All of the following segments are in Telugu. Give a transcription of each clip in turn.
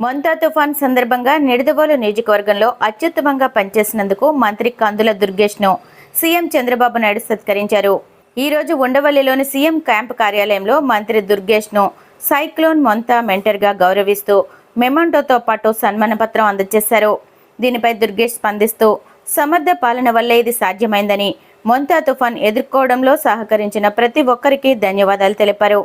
మొంతా తుఫాన్ సందర్భంగా నిడదవోలు నియోజకవర్గంలో అత్యుత్తమంగా పనిచేసినందుకు మంత్రి కందుల దుర్గేష్ను సీఎం చంద్రబాబు నాయుడు సత్కరించారు. ఈ రోజు ఉండవల్లిలోని సీఎం క్యాంప్ కార్యాలయంలో మంత్రి దుర్గేష్ను సైక్లోన్ మొంతా మెంటర్గా గౌరవిస్తూ మెమంటోతో పాటు సన్మాన పత్రం అందజేశారు. దీనిపై దుర్గేష్ స్పందిస్తూ సమర్థ పాలన వల్లే ఇది సాధ్యమైందని, మొంతా తుఫాన్ ఎదుర్కోవడంలో సహకరించిన ప్రతి ఒక్కరికి ధన్యవాదాలు తెలిపారు.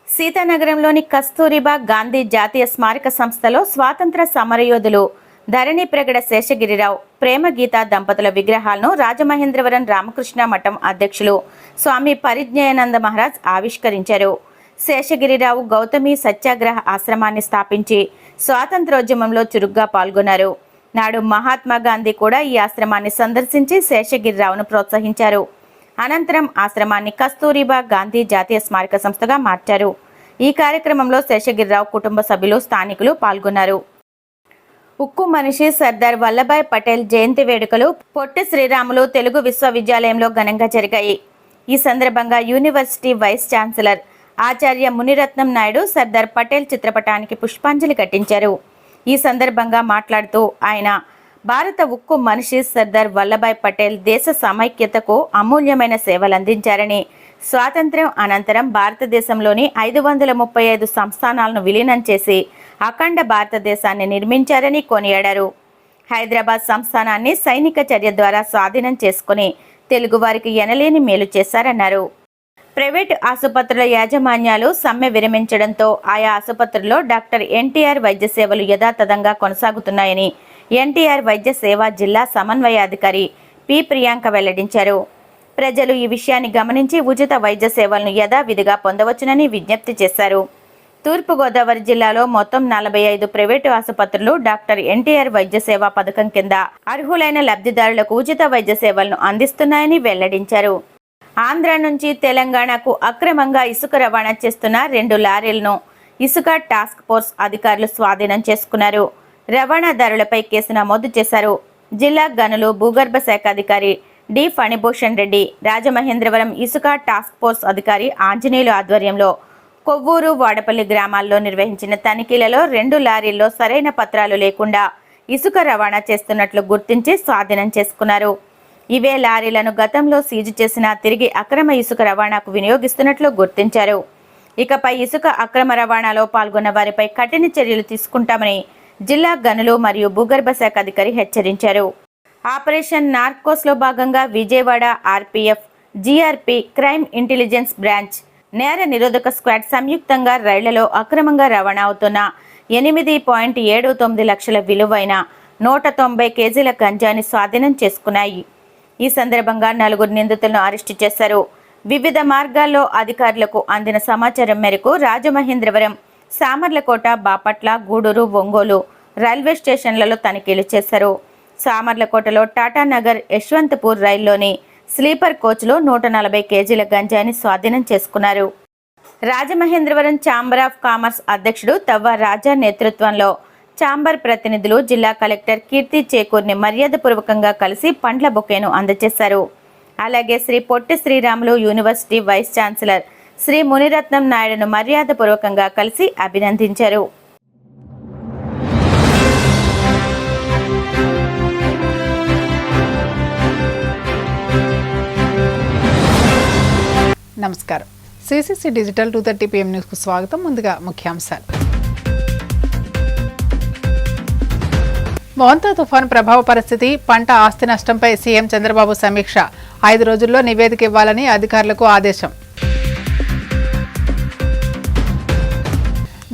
సీతానగరంలోని కస్తూరిబా గాంధీ జాతీయ స్మారక సంస్థలో స్వాతంత్ర సమరయోధులు ధరణి ప్రగడ శేషగిరిరావు, ప్రేమగీత దంపతుల విగ్రహాలను రాజమహేంద్రవరం రామకృష్ణ మఠం అధ్యక్షులు స్వామి పరిజ్ఞానంద మహారాజ్ ఆవిష్కరించారు. శేషగిరిరావు గౌతమి సత్యాగ్రహ ఆశ్రమాన్ని స్థాపించి స్వాతంత్రోద్యమంలో చురుగ్గా పాల్గొన్నారు. నాడు మహాత్మా గాంధీ కూడా ఈ ఆశ్రమాన్ని సందర్శించి శేషగిరిరావును ప్రోత్సహించారు. అనంతరం ఆశ్రమాన్ని కస్తూరిబా గాంధీ జాతీయ స్మారక సంస్థగా మార్చారు. ఈ కార్యక్రమంలో శేషగిరిరావు కుటుంబ సభ్యులు, స్థానికులు పాల్గొన్నారు. ఉక్కు మనిషి సర్దార్ వల్లభాయ్ పటేల్ జయంతి వేడుకలు పొట్టి శ్రీరాములు తెలుగు విశ్వవిద్యాలయంలో ఘనంగా జరిగాయి. ఈ సందర్భంగా యూనివర్సిటీ వైస్ ఛాన్సలర్ ఆచార్య మునిరత్నం నాయుడు సర్దార్ పటేల్ చిత్రపటానికి పుష్పాంజలి ఘటించారు. ఈ సందర్భంగా మాట్లాడుతూ ఆయన, భారత ఉక్కు మనిషి సర్దార్ వల్లభాయ్ పటేల్ దేశ సమైక్యతకు అమూల్యమైన సేవలందించారని, స్వాతంత్ర్యం అనంతరం భారతదేశంలోని 535 సంస్థానాలను విలీనం చేసి అఖండ భారతదేశాన్ని నిర్మించారని కొనియాడారు. హైదరాబాద్ సంస్థానాన్ని సైనిక చర్య ద్వారా స్వాధీనం చేసుకుని తెలుగువారికి ఎనలేని మేలు చేశారన్నారు. ప్రైవేటు ఆసుపత్రుల యాజమాన్యాలు సమ్మె విరమించడంతో ఆయా ఆసుపత్రుల్లో డాక్టర్ ఎన్టీఆర్ వైద్య సేవలు యథాతథంగా కొనసాగుతున్నాయని ఎన్టీఆర్ వైద్య సేవా జిల్లా సమన్వయాధికారి పి ప్రియాంక వెల్లడించారు. ప్రజలు ఈ విషయాన్ని గమనించి ఉచిత వైద్య సేవలను యథావిధిగా పొందవచ్చునని విజ్ఞప్తి చేశారు. తూర్పుగోదావరి జిల్లాలో మొత్తం 45 ప్రైవేటు ఆసుపత్రులు డాక్టర్ ఎన్టీఆర్ వైద్య సేవా పథకం కింద అర్హులైన లబ్ధిదారులకు ఉచిత వైద్య సేవలను అందిస్తున్నాయని వెల్లడించారు. ఆంధ్ర నుంచి తెలంగాణకు అక్రమంగా ఇసుక రవాణా చేస్తున్న 2 లారీలను ఇసుక టాస్క్ ఫోర్స్ అధికారులు స్వాధీనం చేసుకున్నారు. రవాణాదారులపై కేసు నమోదు చేశారు. జిల్లా గనులు భూగర్భ శాఖ అధికారి డి ఫణిభూషణ్ రెడ్డి, రాజమహేంద్రవరం ఇసుక టాస్క్ ఫోర్స్ అధికారి ఆంజనేయులు ఆధ్వర్యంలో కొవ్వూరు, వాడపల్లి గ్రామాల్లో నిర్వహించిన తనిఖీలలో 2 లారీల్లో సరైన పత్రాలు లేకుండా ఇసుక రవాణా చేస్తున్నట్లు గుర్తించి స్వాధీనం చేసుకున్నారు. ఇవే లారీలను గతంలో సీజు చేసిన తిరిగి అక్రమ ఇసుక రవాణాకు వినియోగిస్తున్నట్లు గుర్తించారు. ఇకపై ఇసుక అక్రమ రవాణాలో పాల్గొన్న వారిపై కఠిన చర్యలు తీసుకుంటామని జిల్లా గనులు మరియు భూగర్భ శాఖ అధికారి హెచ్చరించారు. ఆపరేషన్ నార్కోస్లో భాగంగా Vijayawada RPF, GRP, crime intelligence branch, నేర నిరోధక స్క్వాడ్ సంయుక్తంగా రైళ్లలో అక్రమంగా రవాణా అవుతున్న 8.79 లక్షల విలువైన 190 కేజీల గంజాని స్వాధీనం చేసుకున్నాయి. ఈ సందర్భంగా 4 నిందితులను అరెస్టు చేశారు. వివిధ మార్గాల్లో అధికారులకు అందిన సమాచారం మేరకు రాజమహేంద్రవరం, సామర్లకోట, బాపట్ల, గూడూరు, ఒంగోలు రైల్వే స్టేషన్లలో తనిఖీలు చేశారు. సామర్లకోటలో టాటానగర్, యశ్వంతపూర్ రైల్లోని స్లీపర్ కోచ్లో 140 కేజీల గంజాయిని స్వాధీనం చేసుకున్నారు. రాజమహేంద్రవరం ఛాంబర్ ఆఫ్ కామర్స్ అధ్యక్షుడు తవ్వ రాజా నేతృత్వంలో ఛాంబర్ ప్రతినిధులు జిల్లా కలెక్టర్ కీర్తి చేకూర్ని మర్యాదపూర్వకంగా కలిసి పండ్ల బొకేను అందజేశారు. అలాగే Shri Potti Sriramulu university vice chancellor Shri Muniratnam నాయుడును మర్యాదపూర్వకంగా కలిసి అభినందించారు. నమస్కారం. సిసిసి డిజిటల్ 2:30 PM న్యూస్కు స్వాగతం. ముందుగా ముఖ్యాంశాలు. మొంతా తుఫాను ప్రభావ పరిస్థితి, పంట ఆస్తి నష్టంపై సీఎం చంద్రబాబు సమీక్ష. 5 రోజుల్లో నివేదిక ఇవ్వాలని అధికారులకు ఆదేశం.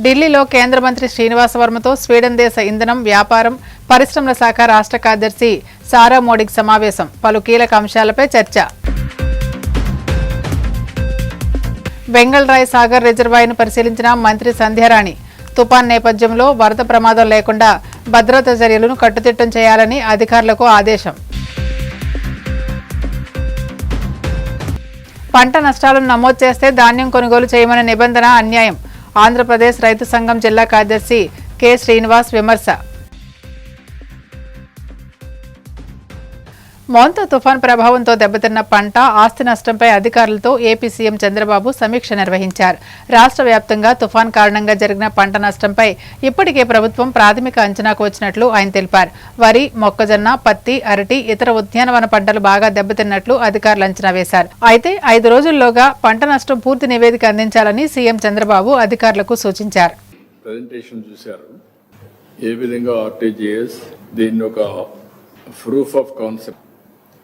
ఢిల్లీలో కేంద్ర మంత్రి శ్రీనివాస వర్మతో స్వీడన్ దేశ ఇంధనం, వ్యాపారం, పరిశ్రమల శాఖ రాష్ట్ర కార్యదర్శి సారా మోడీకి సమావేశం. పలు కీలక అంశాలపై చర్చ. బెంగళరాయ్ సాగర్ రిజర్వాయర్ను పరిశీలించిన మంత్రి సంధ్యారాణి. తుపాన్ నేపథ్యంలో వరద ప్రమాదం లేకుండా భద్రతా చర్యలను కట్టుదిట్టం చేయాలని అధికారులకు ఆదేశం. పంట నష్టాలను నమోదు చేస్తే ధాన్యం కొనుగోలు చేయమనే నిబంధన అన్యాయం. ఆంధ్రప్రదేశ్ రైతు సంఘం జిల్లా కార్యదర్శి కె శ్రీనివాస్ విమర్శ. మోంతా తుఫాన్ ప్రభావంతో దెబ్బతిన్న పంట ఆస్తి నష్టంపై అధికారులతో ఏపీ సీఎం చంద్రబాబు సమీక్ష నిర్వహించారు. రాష్ట్ర వ్యాప్తంగా తుఫాన్ కారణంగా జరిగిన పంట నష్టంపై ఇప్పటికే ప్రభుత్వం ప్రాథమిక అంచనాకు వచ్చినట్లు ఆయన తెలిపారు. వరి, మొక్కజొన్న, పత్తి, అరటి, ఇతర ఉద్యానవన పంటలు బాగా దెబ్బతిన్నట్లు అధికారులు అంచనా వేశారు. అయితే 5 రోజుల్లోగా పంట నష్టం పూర్తి నివేదిక అందించాలని సీఎం చంద్రబాబు అధికారులకు సూచించారు. ప్రెజెంటేషన్ చూశారు. ఏ విధంగా ఆర్టీజీఎస్ దీన్ని ఒక ప్రూఫ్ ఆఫ్ కాన్సెప్ట్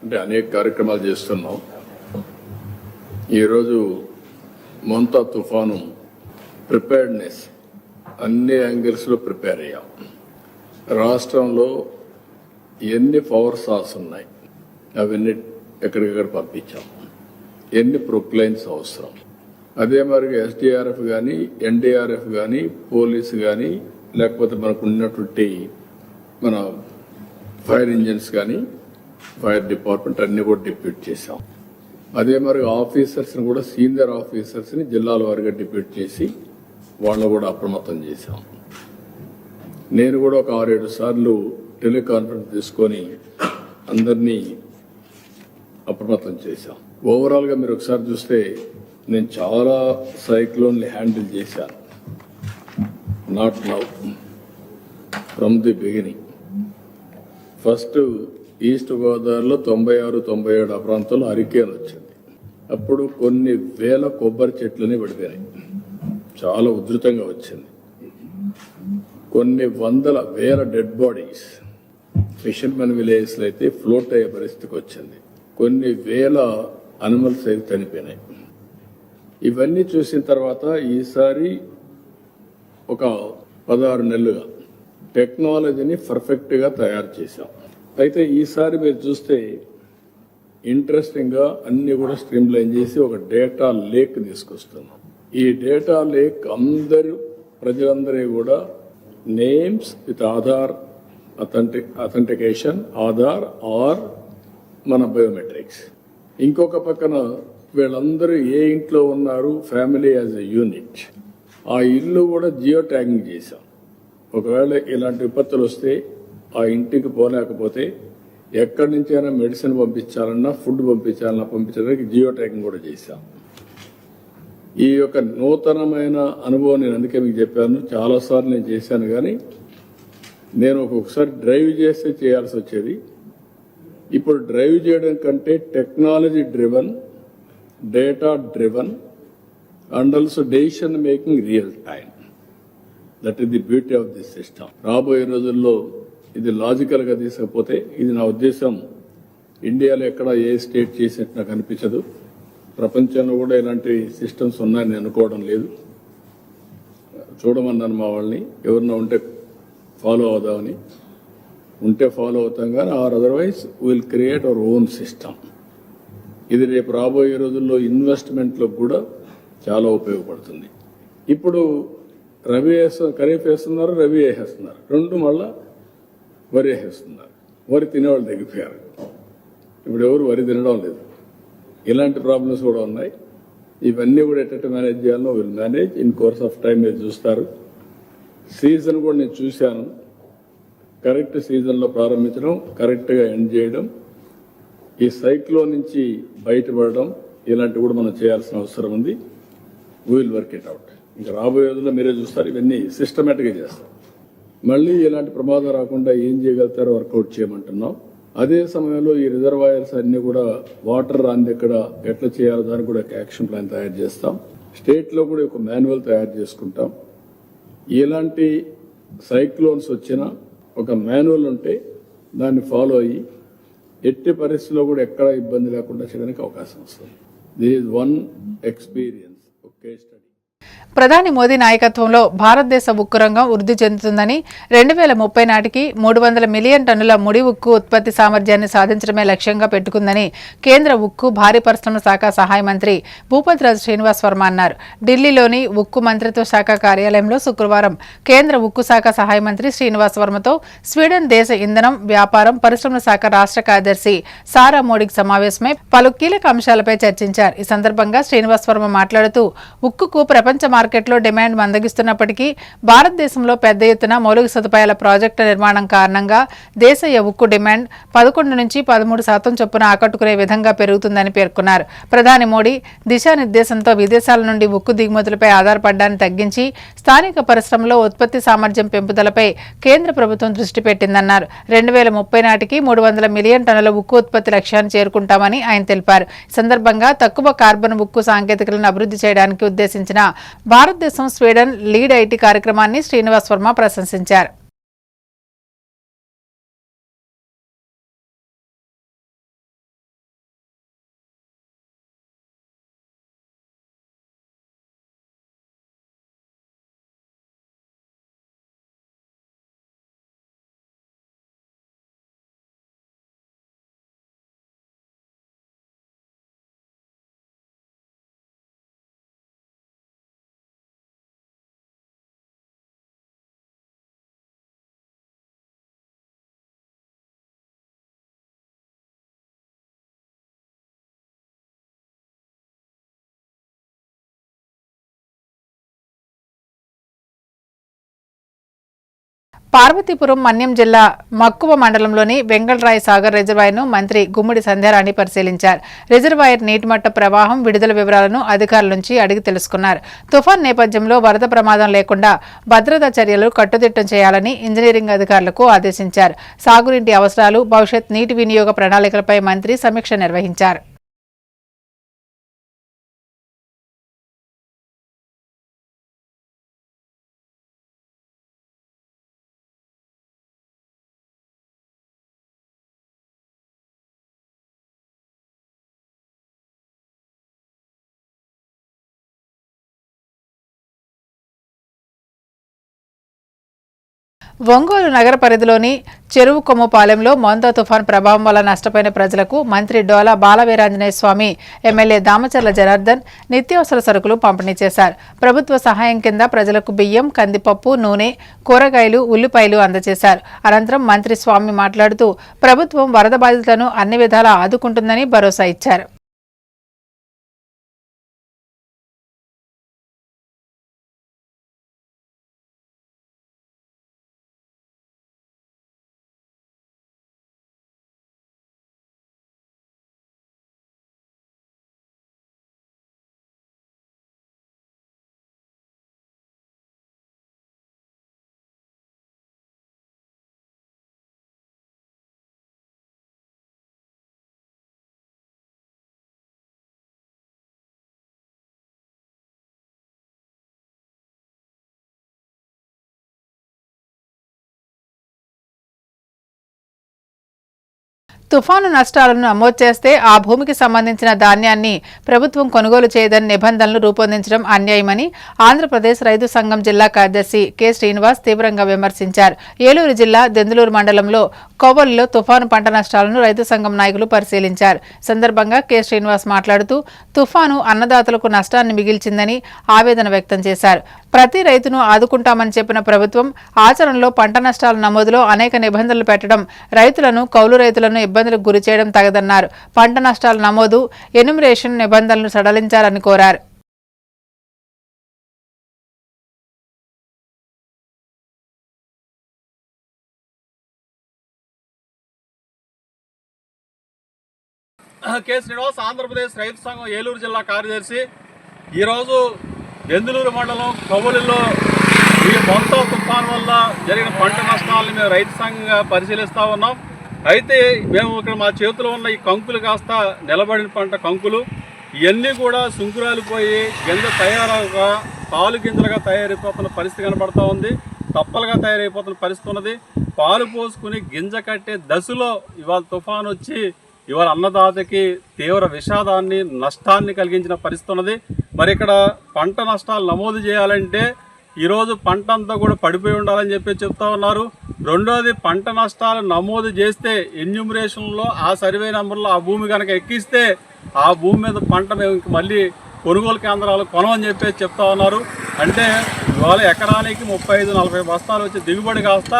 అంటే అనేక కార్యక్రమాలు చేస్తున్నాం. ఈరోజు మోంతా తుఫాను ప్రిపేర్డ్నెస్ అన్ని యాంగిల్స్లో ప్రిపేర్ అయ్యాం. రాష్ట్రంలో ఎన్ని పవర్ సార్స్ ఉన్నాయి అవన్నీ ఎక్కడికక్కడ పంపించాం. ఎన్ని ప్రొక్లైన్స్ అవసరం, అదే మరి ఎస్డీఆర్ఎఫ్ కానీ, ఎన్డీఆర్ఎఫ్ కానీ, పోలీసు కానీ, లేకపోతే మనకు ఉన్నటువంటి మన ఫైర్ ఇంజిన్స్ కానీ, ఫైర్ డిపార్ట్మెంట్ అన్ని కూడా డిప్యూట్ చేశాం. అదే మరి ఆఫీసర్స్ని కూడా, సీనియర్ ఆఫీసర్స్ని జిల్లాల వారిగా డిప్యూట్ చేసి వాళ్ళని కూడా అప్రమత్తం చేశాం. నేను కూడా ఒక 6-7 సార్లు టెలికాన్ఫరెన్స్ తీసుకొని అందరినీ అప్రమత్తం చేశాం. ఓవరాల్గా మీరు ఒకసారి చూస్తే నేను చాలా సైక్లోన్లు హ్యాండిల్ చేశాను. Not now, from the beginning. First east గోదావరిలో 96-97 ఆ ప్రాంతంలో హరికేన్ వచ్చింది. అప్పుడు కొన్ని వేల కొబ్బరి చెట్లని పడిపోయినాయి. చాలా ఉధృతంగా వచ్చింది. కొన్ని వేల డెడ్ బాడీస్ ఫిషర్మెన్ విలేజ్లో అయితే ఫ్లోట్ అయ్యే పరిస్థితికి వచ్చింది. కొన్ని వేల అనిమల్స్ అయితే చనిపోయినాయి. ఇవన్నీ చూసిన తర్వాత ఈసారి ఒక 16 నెలలుగా టెక్నాలజీని పర్ఫెక్ట్గా తయారు చేశాం. అయితే ఈసారి మీరు చూస్తే ఇంట్రెస్టింగ్ గా అన్ని కూడా స్ట్రీమ్ లైన్ చేసి ఒక డేటా లేక్ తీసుకొస్తున్నాం. ఈ డేటా లేక్ ప్రజలందరూ కూడా names with Aadhaar authentication, Aadhaar are మన బయోమెట్రిక్స్. ఇంకొక పక్కన వీళ్ళందరూ ఏ ఇంట్లో ఉన్నారు, ఫ్యామిలీ యాజ్ ఎ యూనిట్, ఆ ఇల్లు కూడా జియో ట్యాగింగ్ చేశాం. ఒకవేళ ఇలాంటి విపత్తులు వస్తే ఆ ఇంటికి పోలేకపోతే ఎక్కడి నుంచైనా మెడిసిన్ పంపించాలన్నా, ఫుడ్ పంపించడానికి జియో ట్యాగింగ్ కూడా చేశాం. ఈ యొక్క నూతనమైన అనుభవం నేను అందుకే మీకు చెప్పాను. చాలాసార్లు నేను చేశాను, కానీ నేను ఒక్కొక్కసారి డ్రైవ్ చేస్తే చేయాల్సి వచ్చేది. ఇప్పుడు డ్రైవ్ చేయడం కంటే technology driven, data driven and also decision making real time. That is the beauty of this system. రాబోయే రోజుల్లో ఇది లాజికల్ గా తీసుకపోతే, ఇది నా ఉద్దేశం ఇండియాలో ఎక్కడ ఏ స్టేట్ చేసినట్టు నాకు అనిపించదు. ప్రపంచంలో కూడా ఇలాంటి సిస్టమ్స్ ఉన్నాయని అనుకోవడం లేదు. చూడమన్నాను మా వాళ్ళని, ఎవరన్నా ఉంటే ఫాలో అవుదామని. ఉంటే ఫాలో అవుతాం, కానీ or otherwise will create our own system. ఇది రేపు రాబోయే రోజుల్లో ఇన్వెస్ట్మెంట్లో కూడా చాలా ఉపయోగపడుతుంది. ఇప్పుడు ఖరీఫ్ వేస్తున్నారు, రబీ వేసేస్తున్నారు, రెండు మళ్ళా వరి వేసేస్తున్నారు. వరి తినేవాళ్ళు తగ్గిపోయారు. ఇప్పుడు ఎవరు వరి తినడం లేదు. ఇలాంటి ప్రాబ్లమ్స్ కూడా ఉన్నాయి. ఇవన్నీ కూడా ఎట్ట మేనేజ్ చేయాలో will manage in course of time. మీరు చూస్తారు. సీజన్ కూడా నేను చూశాను. కరెక్ట్ సీజన్లో ప్రారంభించడం, కరెక్ట్గా ఎండ్ చేయడం, ఈ సైక్లోన్ నుంచి బయటపడడం, ఇలాంటివి కూడా మనం చేయాల్సిన అవసరం ఉంది. We will work it out. ఇంకా రాబోయే రోజుల్లో మీరే చూస్తారు. ఇవన్నీ సిస్టమేటిక్గా చేస్తాం. మళ్ళీ ఇలాంటి ప్రమాదం రాకుండా ఏం చేయగలుగుతారో వర్కౌట్ చేయమంటున్నాం. అదే సమయంలో ఈ రిజర్వాయర్స్ అన్ని కూడా వాటర్ రాని ఎక్కడ ఎట్లా చేయాలో దానికి కూడా ఒక యాక్షన్ ప్లాన్ తయారు చేస్తాం. స్టేట్లో కూడా ఒక మాన్యువల్ తయారు చేసుకుంటాం. ఎలాంటి సైక్లోన్స్ వచ్చినా ఒక మాన్యువల్ ఉంటే దాన్ని ఫాలో అయ్యి ఎట్టి పరిస్థితుల్లో కూడా ఎక్కడ ఇబ్బంది లేకుండా చేయడానికి అవకాశం వస్తుంది. దిస్ ఈజ్ వన్ ఎక్స్పీరియన్స్, ఒక కేస్ స్టడీ. ప్రధాని మోదీ నాయకత్వంలో భారతదేశ ఉక్కు రంగం వృద్ధి చెందుతుందని, 2030 నాటికి 300 మిలియన్ టన్నుల ముడి ఉక్కు ఉత్పత్తి సామర్థ్యాన్ని సాధించడమే లక్ష్యంగా పెట్టుకుందని కేంద్ర ఉక్కు, భారీ పరిశ్రమల శాఖ సహాయ మంత్రి భూపతిరాజు శ్రీనివాస్ వర్మ అన్నారు. ఢిల్లీలోని ఉక్కు మంత్రిత్వ శాఖ కార్యాలయంలో శుక్రవారం కేంద్ర ఉక్కు శాఖ సహాయ మంత్రి శ్రీనివాస్ వర్మతో స్వీడన్ దేశ ఇంధనం, వ్యాపారం, పరిశ్రమల శాఖ రాష్ట్ర కార్యదర్శి సారా మోడిక్ సమావేశమై పలు కీలక అంశాలపై చర్చించారు. ఈ సందర్భంగా శ్రీనివాస్ వర్మ మాట్లాడుతూ, ఉక్కుకు ప్రపంచ మార్కెట్లో డిమాండ్ మందగిస్తున్నప్పటికీ భారతదేశంలో పెద్ద ఎత్తున మౌలిక సదుపాయాల ప్రాజెక్టుల నిర్మాణం కారణంగా దేశీయ ఉక్కు డిమాండ్ 11 నుంచి 13% చొప్పున ఆకట్టుకునే విధంగా పెరుగుతుందని పేర్కొన్నారు. ప్రధాని మోడీ దిశానిర్దేశంతో విదేశాల నుండి ఉక్కు దిగుమతులపై ఆధారపడడాన్ని తగ్గించి స్థానిక పరిశ్రమలో ఉత్పత్తి సామర్థ్యం పెంపుదలపై కేంద్ర ప్రభుత్వం దృష్టి పెట్టిందన్నారు. 2030 నాటికి 300 మిలియన్ టన్నుల ఉక్కు ఉత్పత్తి లక్ష్యాన్ని చేరుకుంటామని ఆయన తెలిపారు. ఈ సందర్భంగా తక్కువ కార్బన్ ఉక్కు సాంకేతికలను అభివృద్ధి చేయడానికి ఉద్దేశించిన భారతదేశం స్వీడన్ లీడ్ ఐటీ కార్యక్రమాన్ని శ్రీనివాస్ వర్మ ప్రశంసించారు. పార్వతీపురం మన్యం జిల్లా మక్కువ మండలంలోని వెంగళరాయ సాగర్ రిజర్వాయర్ను మంత్రి గుమ్మడి సంధ్యారాణి పరిశీలించారు. రిజర్వాయర్ నీటిమట్ట ప్రవాహం, విడుదల వివరాలను అధికారుల నుంచి అడిగి తెలుసుకున్నారు. తుఫాన్ నేపథ్యంలో వరద ప్రమాదం లేకుండా భద్రతా చర్యలు కట్టుదిట్టం చేయాలని ఇంజనీరింగ్ అధికారులకు ఆదేశించారు. సాగునీటి అవసరాలు, భవిష్యత్ నీటి వినియోగ ప్రణాళికలపై మంత్రి సమీక్ష నిర్వహించారు. ఒంగోలు నగర పరిధిలోని చెరువు కొమ్మపాలెంలో మోందా తుఫాన్ ప్రభావం వల్ల నష్టపోయిన ప్రజలకు మంత్రి డోలా బాలవీరాంజనేయ స్వామి, ఎమ్మెల్యే దామచర్ల జనార్దన్ నిత్యావసర సరుకులు పంపిణీ చేశారు. ప్రభుత్వ సహాయం కింద ప్రజలకు బియ్యం, కందిపప్పు, నూనె, కూరగాయలు, ఉల్లిపాయలు అందజేశారు. అనంతరం మంత్రి స్వామి మాట్లాడుతూ ప్రభుత్వం వరద బాధితులను అన్ని విధాలా ఆదుకుంటుందని భరోసా ఇచ్చారు. తుఫాను నష్టాలను నమోదు చేస్తే ఆ భూమికి సంబంధించిన ధాన్యాన్ని ప్రభుత్వం కొనుగోలు చేయదని నిబంధనలు రూపొందించడం అన్యాయమని ఆంధ్రప్రదేశ్ రైతు సంఘం జిల్లా కార్యదర్శి కె శ్రీనివాస్ తీవ్రంగా విమర్శించారు. ఏలూరు జిల్లా దెందులూరు మండలంలో కోవలిలో తుఫాను పంట నష్టాలను రైతు సంఘం నాయకులు పరిశీలించారు. సందర్భంగా కె శ్రీనివాస్ మాట్లాడుతూ తుఫాను అన్నదాతలకు నష్టాన్ని మిగిల్చిందని ఆవేదన వ్యక్తం చేశారు. ప్రతి రైతును ఆదుకుంటామని చెప్పిన ప్రభుత్వం ఆచరణలో పంట నష్టాల నమోదులో అనేక నిబంధనలు పెట్టడం రైతులను, కౌలు రైతులను ఇబ్బందులకు గురి చేయడం తగదన్నారు. పంట నష్టాల నమోదు, ఎన్యుమరేషన్ నిబంధనలను సడలించాలని కోరారు. కె శ్రీనివాస్, ఆంధ్రప్రదేశ్ రైతు సంఘం ఏలూరు జిల్లా కార్యదర్శి. ఈరోజు దెందులూరు మండలం కొవ్వలిలో ఈ మొత్తం తుఫాన్ వల్ల జరిగిన పంట నష్టాలను మేము రైతు సంఘంగా పరిశీలిస్తూ ఉన్నాం. అయితే మేము ఇక్కడ మా చేతిలో ఉన్న ఈ కంకులు కాస్త నిలబడిన పంట కంకులు ఇవన్నీ కూడా సుంకురాలు పోయి గింజ తయారవగా పాలు గింజలుగా తయారైపోతున్న పరిస్థితి కనబడుతూ ఉంది. తప్పలుగా తయారైపోతున్న పరిస్థితి ఉన్నది. పాలు పోసుకుని గింజ కట్టే దశలో ఇవాళ తుఫాన్ వచ్చి ఇవాళ అన్నదాతకి తీవ్ర విషాదాన్ని, నష్టాన్ని కలిగించిన పరిస్థితి ఉన్నది. మరి ఇక్కడ పంట నష్టాలు నమోదు చేయాలంటే ఈరోజు పంట అంతా కూడా పడిపోయి ఉండాలని చెప్తా ఉన్నారు. రెండోది, పంట నష్టాలు నమోదు చేస్తే ఎన్యూమరేషన్లో ఆ సర్వే నెంబర్లో ఆ భూమి కనుక ఎక్కిస్తే ఆ భూమి మీద పంట మేము మళ్ళీ కొనుగోలు కేంద్రాలు కొనమని చెప్తా ఉన్నారు. అంటే ఇవాళ ఎకరానికి 35-40 బస్తాలు వచ్చి దిగుబడి కాస్త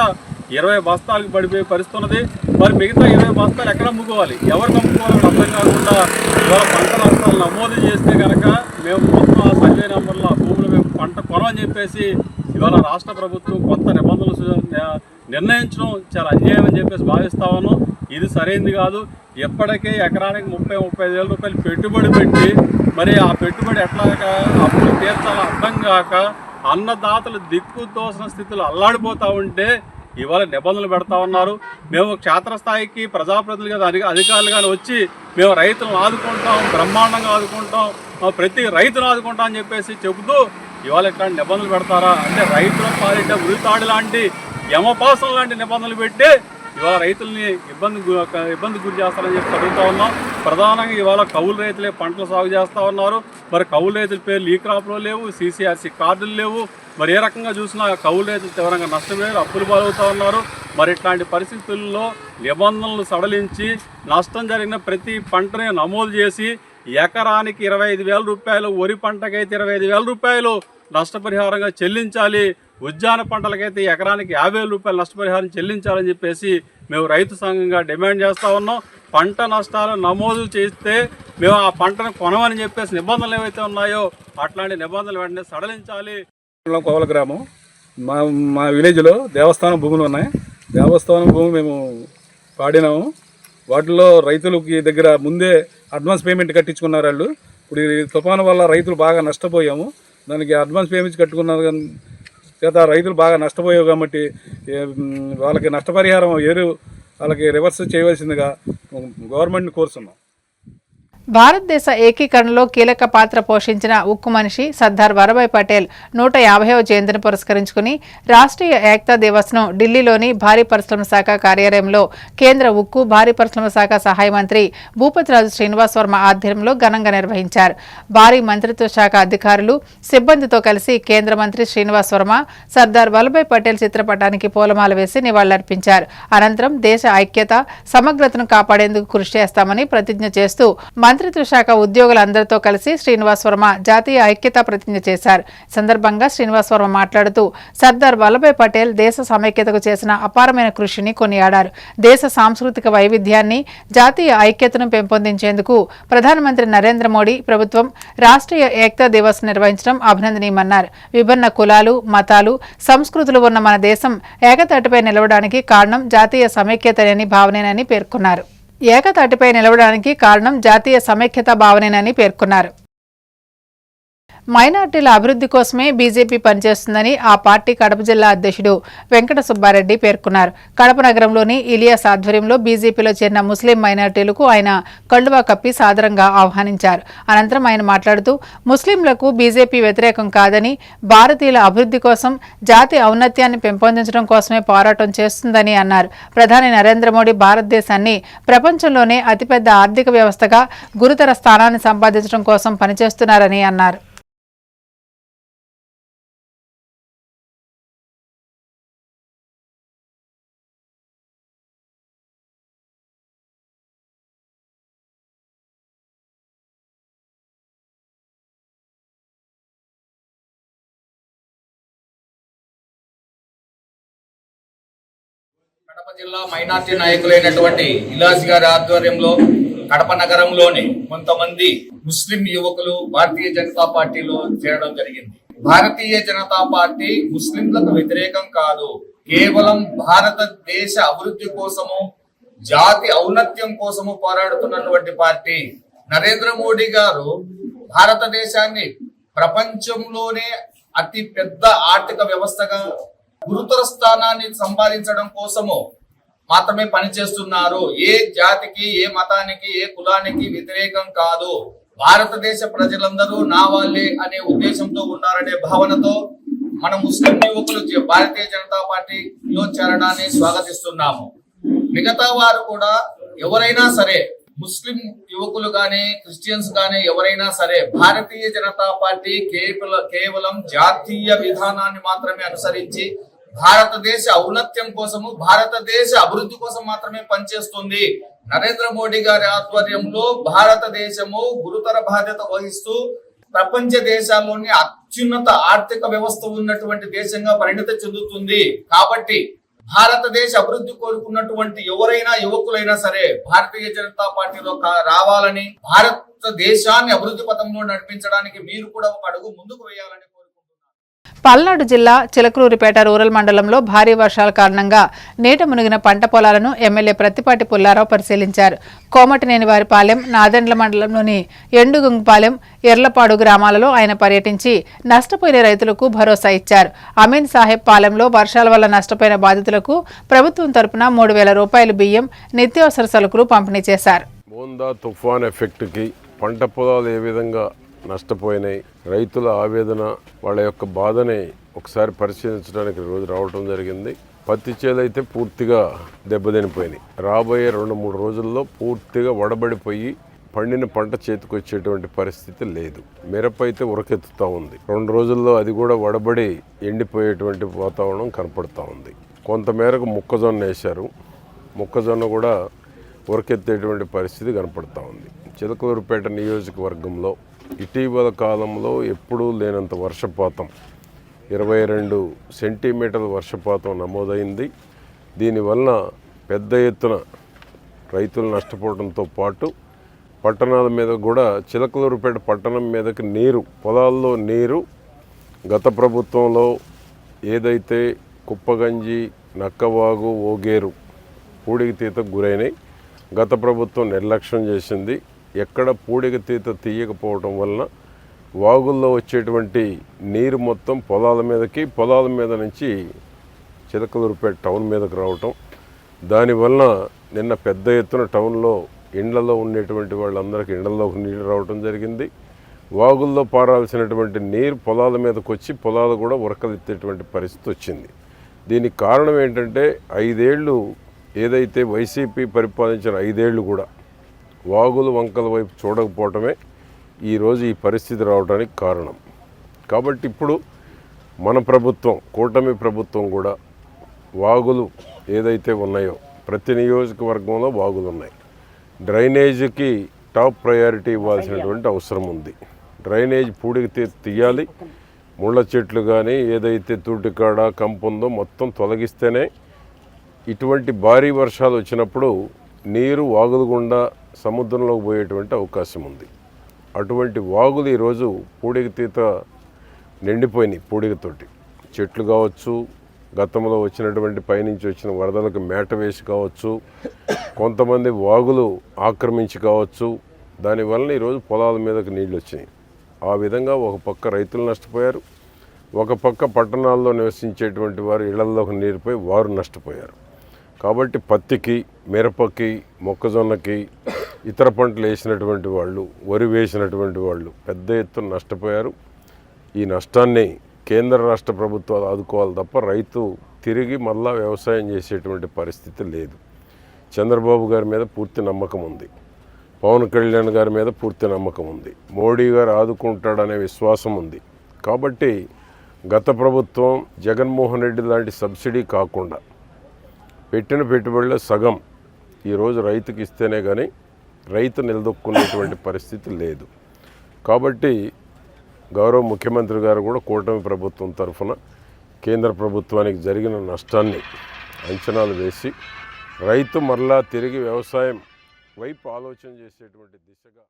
20 బస్తాలకు పడిపోయే పరిస్థితి ఉన్నది. మరి మిగతా 20 బస్తాలు ఎక్కడ అమ్ముకోవాలి, ఎవరికి అమ్ముకోవాలని అర్థం కాకుండా ఇవాళ పంట నష్టాలు నమోదు చేస్తే కనుక మేము మొత్తం ఆ సర్వే నెంబర్లో ఆ భూములు మేము అని చెప్పేసి ఇవాళ రాష్ట్ర ప్రభుత్వం కొత్త నిబంధనలు నిర్ణయించడం చాలా అన్యాయం అని చెప్పేసి భావిస్తా ఉన్నాం. ఇది సరైనది కాదు. ఎప్పటికే ఎకరానికి 30-35 వేల రూపాయలు పెట్టుబడి పెట్టి మరి ఆ పెట్టుబడి ఎట్లాగా అప్పులు తీర్చాలో అర్థం కాక అన్నదాతలు దిక్కు తోసిన స్థితిలో అల్లాడిపోతూ ఉంటే ఇవాళ నిబంధనలు పెడతా ఉన్నారు. మేము క్షేత్రస్థాయికి ప్రజాప్రతినిధులుగా అధికారులుగా వచ్చి మేము రైతులను ఆదుకుంటాం, బ్రహ్మాండంగా ఆదుకుంటాం, ప్రతి రైతును ఆదుకుంటాం అని చెప్పేసి చెబుతూ ఇవాళ ఇట్లాంటి నిబంధనలు పెడతారా అంటే రైతుల పాలిట ఉరితాడు లాంటి యమపాసం లాంటి నిబంధనలు పెట్టి ఇవాళ రైతుల్ని ఇబ్బంది గురి చేస్తారని చెప్పి చదువుతూ ఉన్నాం. ప్రధానంగా ఇవాళ కౌలు రైతులే పంటలు సాగు చేస్తూ ఉన్నారు. మరి కౌలు రైతుల పేర్లు ఈ క్రాప్లో లేవు, CCRC కార్డులు లేవు. మరి ఏ రకంగా చూసినా కౌలు రైతులు తీవ్రంగా నష్టపోయారు, అప్పులు పాలవుతూ ఉన్నారు. మరి ఇట్లాంటి పరిస్థితుల్లో నిబంధనలు సడలించి నష్టం జరిగిన ప్రతి పంటని నమోదు చేసి ఎకరానికి 25,000 రూపాయలు, వరి పంటకైతే 25,000 రూపాయలు నష్టపరిహారంగా చెల్లించాలి, ఉద్యాన పంటలకైతే ఎకరానికి 50,000 రూపాయలు నష్టపరిహారం చెల్లించాలని చెప్పేసి మేము రైతు సంఘంగా డిమాండ్ చేస్తూ ఉన్నాం. పంట నష్టాలు నమోదు చేస్తే మేము ఆ పంటను కొనమని చెప్పేసి నిబంధనలు ఏవైతే ఉన్నాయో అట్లాంటి నిబంధనలు వెంటనే సడలించాలి. కోవల గ్రామం మా విలేజ్లో దేవస్థానం భూములు ఉన్నాయి. దేవస్థానం భూమి మేము పాడినాము. వాటిలో రైతులకి దగ్గర ముందే అడ్వాన్స్ పేమెంట్ కట్టించుకున్నారు వాళ్ళు. ఇప్పుడు ఈ తుఫాను వల్ల రైతులు బాగా నష్టపోయాము. దానికి అడ్వాన్స్ పేమెంట్స్ కట్టుకున్నారు చేత రైతులు బాగా నష్టపోయావు కాబట్టి వాళ్ళకి నష్టపరిహారం వాళ్ళకి రివర్స్ చేయవలసిందిగా గవర్నమెంట్ని కోరుతున్నాం. భారతదేశ ఏకీకరణలో కీలక పాత్ర పోషించిన ఉక్కు మనిషి సర్దార్ వల్లభాయ్ పటేల్ 150వ జయంతిని పురస్కరించుకుని రాష్ట్రీయ ఏకతా దివస్ను ఢిల్లీలోని భారీ పరిశ్రమల శాఖ కార్యాలయంలో కేంద్ర ఉక్కు భారీ పరిశ్రమల శాఖ సహాయ మంత్రి భూపతిరాజు శ్రీనివాస్ వర్మ ఆధ్వర్యంలో ఘనంగా నిర్వహించారు. భారీ మంత్రిత్వ శాఖ అధికారులు సిబ్బందితో కలిసి కేంద్ర మంత్రి శ్రీనివాస్ వర్మ సర్దార్ వల్లభాయ్ పటేల్ చిత్రపటానికి పూలమాల వేసి నివాళులర్పించారు. అనంతరం దేశ ఐక్యత సమగ్రతను కాపాడేందుకు కృషి చేస్తామని ప్రతిజ్ఞ చేస్తూ మంత్రిత్వ శాఖ ఉద్యోగులందరితో కలిసి శ్రీనివాస్ వర్మ జాతీయ ఐక్యతా ప్రతిజ్ఞ చేశారు. సందర్భంగా శ్రీనివాస్ వర్మ మాట్లాడుతూ సర్దార్ వల్లభాయ్ పటేల్ దేశ సమైక్యతకు చేసిన అపారమైన కృషిని కొనియాడారు. దేశ సాంస్కృతిక వైవిధ్యాన్ని, జాతీయ ఐక్యతను పెంపొందించేందుకు ప్రధానమంత్రి నరేంద్ర మోడీ ప్రభుత్వం రాష్ట్రీయ ఏకతా దివస్ నిర్వహించడం అభినందనీయమన్నారు. విభిన్న కులాలు, మతాలు, సంస్కృతులు ఉన్న మన దేశం ఏకతాటిపై నిలవడానికి కారణం జాతీయ సమైక్యతని భావనేనని పేర్కొన్నారు. ఏకతాటిపై నిలవడానికి కారణం జాతీయ సమైక్యత భావనేనని పేర్కొన్నారు. మైనార్టీల అభివృద్ధి కోసమే బీజేపీ పనిచేస్తుందని ఆ పార్టీ కడప జిల్లా అధ్యక్షుడు వెంకట సుబ్బారెడ్డి పేర్కొన్నారు. కడప నగరంలోని ఇలియాస్ ఆధ్వర్యంలో బీజేపీలో చేరిన ముస్లిం మైనార్టీలకు ఆయన కండువా కప్పి సాదరంగా ఆహ్వానించారు. అనంతరం ఆయన మాట్లాడుతూ ముస్లింలకు బీజేపీ వ్యతిరేకం కాదని, భారతీయుల అభివృద్ధి కోసం, జాతి ఔన్నత్యాన్ని పెంపొందించడం కోసమే పోరాటం చేస్తుందని అన్నారు. ప్రధాని నరేంద్ర మోడీ భారతదేశాన్ని ప్రపంచంలోనే అతిపెద్ద ఆర్థిక వ్యవస్థగా గురుతర స్థానాన్ని సంపాదించడం కోసం పనిచేస్తున్నారని అన్నారు. కడప జిల్లా మైనార్టీ నాయకులైనటువంటి ఇలాస్ గారి ఆధ్వర్యంలో కడప నగరంలోని కొంతమంది ముస్లిం యువకులు భారతీయ జనతా పార్టీలో చేరడం జరిగింది. భారతీయ జనతా పార్టీ ముస్లింలకు వ్యతిరేకం కాదు, కేవలం భారతదేశ అభివృద్ధి కోసము, జాతి ఔన్నత్యం కోసము పోరాడుతున్నటువంటి పార్టీ. నరేంద్ర మోడీ గారు భారతదేశాన్ని ప్రపంచంలోనే అతి పెద్ద ఆర్థిక వ్యవస్థగా గురుతర స్థానాన్ని సంపాదించడం కోసము మాత్రమే పనిచేస్తున్నారు. ఏ జాతికి, ఏ మతానికి, ఏ కులానికి వ్యతిరేకం కాదు. భారతదేశ ప్రజలందరూ నా వాళ్ళే అనే ఉద్దేశంతో ఉన్నారనే భావనతో మన ముస్లిం యువకులు భారతీయ జనతా పార్టీలో చేరడాన్ని స్వాగతిస్తున్నాము. మిగతా వారు కూడా ఎవరైనా సరే, ముస్లిం యువకులు గాని, క్రిస్టియన్స్ గాని ఎవరైనా సరే, భారతీయ జనతా పార్టీ కేవలం జాతీయ విధానాన్ని మాత్రమే అనుసరించి భారతదేశ ఔన్నత్యం కోసము, భారతదేశ అభివృద్ధి కోసం మాత్రమే పనిచేస్తుంది. నరేంద్ర మోడీ గారి ఆధ్వర్యంలో భారతదేశము గురుతర బాధ్యత వహిస్తూ ప్రపంచ దేశాల్లోని అత్యున్నత ఆర్థిక వ్యవస్థ ఉన్నటువంటి దేశంగా పరిణతి చెందుతుంది. కాబట్టి భారతదేశ అభివృద్ధి కోరుకున్నటువంటి ఎవరైనా, యువకులైనా సరే భారతీయ జనతా పార్టీలో రావాలని, భారతదేశాన్ని అభివృద్ధి పథంలో నడిపించడానికి మీరు కూడా ఒక అడుగు ముందుకు వేయాలని పల్నాడు జిల్లా చిలకలూరిపేట రూరల్ మండలంలో భారీ వర్షాల కారణంగా నీట మునిగిన పంట పొలాలను ఎమ్మెల్యే ప్రత్తిపాటి పుల్లారావు పరిశీలించారు. కోమటినేనివారిపాలెం, నాదెండ్ల మండలంలోని ఎండుగుంగపాలెం, ఎర్లపాడు గ్రామాలలో ఆయన పర్యటించి నష్టపోయిన రైతులకు భరోసా ఇచ్చారు. అమీన్ సాహెబ్ పాలెంలో వర్షాల వల్ల నష్టపోయిన బాధితులకు ప్రభుత్వం తరపున 3,000 రూపాయలు బియ్యం, నిత్యావసర సరుకులు పంపిణీ చేశారు. మోందా తుఫాన్ ఎఫెక్ట్కి పంట పొలాలు ఏ విధంగా నష్టపోయినాయి, రైతుల ఆవేదన, వాళ్ళ యొక్క బాధని ఒకసారి పరిశీలించడానికి రోజు రావడం జరిగింది. పత్తి చేలు అయితే పూర్తిగా దెబ్బతినిపోయినాయి. రాబోయే 2-3 రోజుల్లో పూర్తిగా వడబడిపోయి పండిన పంట చేతికొచ్చేటువంటి పరిస్థితి లేదు. మిరప అయితే ఉరకెత్తుతూ ఉంది. 2 రోజుల్లో అది కూడా వడబడి ఎండిపోయేటువంటి వాతావరణం కనపడుతూ ఉంది. కొంతమేరకు మొక్కజొన్న వేశారు. మొక్కజొన్న కూడా ఉరకెత్తేటువంటి పరిస్థితి కనపడుతూ ఉంది. చిలకలూరిపేట నియోజకవర్గంలో ఇటీవల కాలంలో ఎప్పుడూ లేనంత వర్షపాతం, 22 సెంటీమీటర్ల వర్షపాతం నమోదైంది. దీనివల్ల పెద్ద ఎత్తున రైతులు నష్టపోవడంతో పాటు పట్టణాల మీద కూడా, చిలకలూరిపేట పట్టణం మీదకి నీరు, పొలాల్లో నీరు గత ప్రభుత్వంలో ఏదైతే కుప్పగంజి, నక్కవాగు, ఓగేరు పూడికి తీతకు గురైనాయి, గత ప్రభుత్వం నిర్లక్ష్యం చేసింది. ఎక్కడ పూడికి తీత తీయకపోవటం వలన వాగుల్లో వచ్చేటువంటి నీరు మొత్తం పొలాల మీదకి, పొలాల మీద నుంచి చిలకలూరిపేట టౌన్ మీదకి రావటం, దానివల్ల నిన్న పెద్ద ఎత్తున టౌన్లో ఇండ్లలో ఉండేటువంటి వాళ్ళందరికీ ఇండ్లలోకి నీళ్ళు రావటం జరిగింది. వాగుల్లో పారాల్సినటువంటి నీరు పొలాల మీదకి వచ్చి పొలాలు కూడా ఉరకలెత్తేటువంటి పరిస్థితి వచ్చింది. దీనికి కారణం ఏంటంటే 5 ఏళ్ళు ఏదైతే వైసీపీ పరిపాలించిన 5 ఏళ్ళు కూడా వాగులు వంకల వైపు చూడకపోవటమే ఈరోజు ఈ పరిస్థితి రావడానికి కారణం. కాబట్టి ఇప్పుడు మన ప్రభుత్వం, కూటమి ప్రభుత్వం కూడా వాగులు ఏదైతే ఉన్నాయో ప్రతి నియోజకవర్గంలో వాగులు ఉన్నాయి. డ్రైనేజీకి టాప్ ప్రయారిటీ ఇవ్వాల్సినటువంటి అవసరం ఉంది. డ్రైనేజ్ పూడికి తీయాలి. ముళ్ళ చెట్లు కానీ ఏదైతే తూటికాడ కంపు ఉందో మొత్తం తొలగిస్తేనే ఇటువంటి భారీ వర్షాలు వచ్చినప్పుడు నీరు వాగులు గుండా సముద్రంలోకి పోయేటువంటి అవకాశం ఉంది. అటువంటి వాగులు ఈరోజు పూడికి తీత నిండిపోయినాయి. పూడికతోటి చెట్లు కావచ్చు, గతంలో వచ్చినటువంటి పైనుంచి వచ్చిన వరదలకు మేట వేసి కావచ్చు, కొంతమంది వాగులు ఆక్రమించి కావచ్చు, దానివల్ల ఈరోజు పొలాల మీదకి నీళ్ళు వచ్చినాయి. ఆ విధంగా ఒక పక్క రైతులు నష్టపోయారు, ఒక పక్క పట్టణాల్లో నివసించేటువంటి వారు ఇళ్లలోకి నీరుపోయి వారు నష్టపోయారు. కాబట్టి పత్తికి, మిరపకి, మొక్కజొన్నకి, ఇతర పంటలు వేసినటువంటి వాళ్ళు, వరి వేసినటువంటి వాళ్ళు పెద్ద ఎత్తున నష్టపోయారు. ఈ నష్టాన్ని కేంద్ర రాష్ట్ర ప్రభుత్వాలు ఆదుకోవాలి తప్ప రైతు తిరిగి మళ్ళా వ్యవసాయం చేసేటువంటి పరిస్థితి లేదు. చంద్రబాబు గారి మీద పూర్తి నమ్మకం ఉంది, పవన్ కళ్యాణ్ గారి మీద పూర్తి నమ్మకం ఉంది, మోడీ గారు ఆదుకుంటాడనే విశ్వాసం ఉంది. కాబట్టి గత ప్రభుత్వం జగన్మోహన్ రెడ్డి లాంటి సబ్సిడీ కాకుండా పెట్టిన పెట్టుబడుల్లో సగం ఈరోజు రైతుకి ఇస్తేనే కానీ రైతు నిలదొక్కునేటువంటి పరిస్థితి లేదు. కాబట్టి గౌరవ ముఖ్యమంత్రి గారు కూడా కూటమి ప్రభుత్వం తరఫున కేంద్ర ప్రభుత్వానికి జరిగిన నష్టాన్ని అంచనాలు వేసి రైతు మరలా తిరిగి వ్యవసాయం వైపు ఆలోచన చేసేటువంటి దిశగా.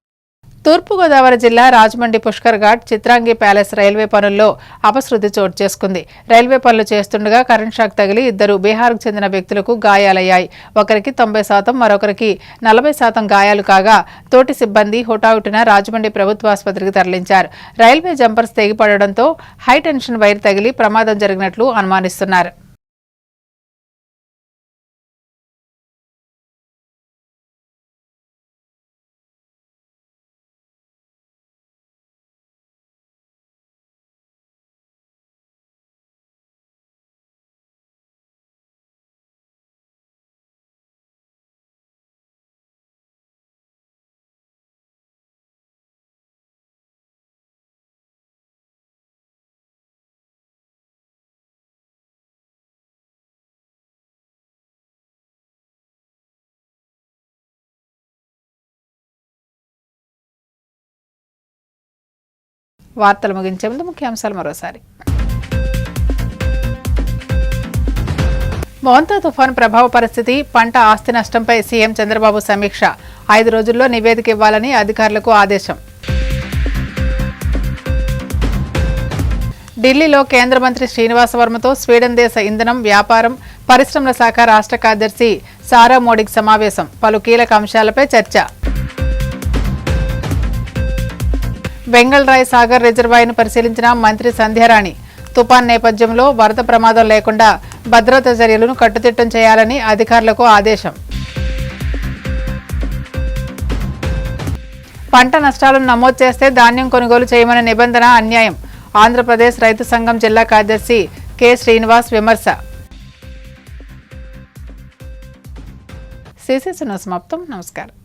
తూర్పుగోదావరి జిల్లా రాజమండ్రి పుష్కర్ ఘాట్ చిత్రాంగి ప్యాలెస్ రైల్వే పనుల్లో అపశృతి చోటు చేసుకుంది. రైల్వే పనులు చేస్తుండగా కరెంట్ షాక్ తగిలి 2 బీహార్కు చెందిన వ్యక్తులకు గాయాలయ్యాయి. ఒకరికి 90%, మరొకరికి 40% గాయాలు కాగా తోటి సిబ్బంది హుటాహుటిన రాజమండ్రి ప్రభుత్వ ఆసుపత్రికి తరలించారు. రైల్వే జంపర్స్ తెగిపడడంతో హైటెన్షన్ వైర్ తగిలి ప్రమాదం జరిగినట్లు అనుమానిస్తున్నారు. వార్తలు ముగించే ముందు ముఖ్యాంశాలు మరోసారి. మోంతా తుఫాను ప్రభావ పరిస్థితి, పంట ఆస్తి నష్టంపై సీఎం చంద్రబాబు సమీక్ష. 5 రోజుల్లో నివేదిక ఇవ్వాలని అధికారులకు ఆదేశం. ఢిల్లీలో కేంద్ర మంత్రి శ్రీనివాస వర్మతో స్వీడన్ దేశ ఇంధనం, వ్యాపారం, పరిశ్రమల శాఖ రాష్ట్ర కార్యదర్శి సారా మోడీకి సమావేశం. పలు కీలక అంశాలపై చర్చ. బెంగళరాయ్ సాగర్ రిజర్వాయర్ను పరిశీలించిన మంత్రి సంధ్యారాణి. తుపాన్ నేపథ్యంలో వరద ప్రమాదం లేకుండా భద్రతా చర్యలను కట్టుదిట్టం చేయాలని అధికారులకు ఆదేశం. పంట నష్టాలను నమోదు చేస్తే ధాన్యం కొనుగోలు చేయమనే నిబంధన అన్యాయం. ఆంధ్రప్రదేశ్ రైతు సంఘం జిల్లా కార్యదర్శి కె శ్రీనివాస్ విమర్శ. సిసి సున్నా సమాప్తం. నమస్కారం.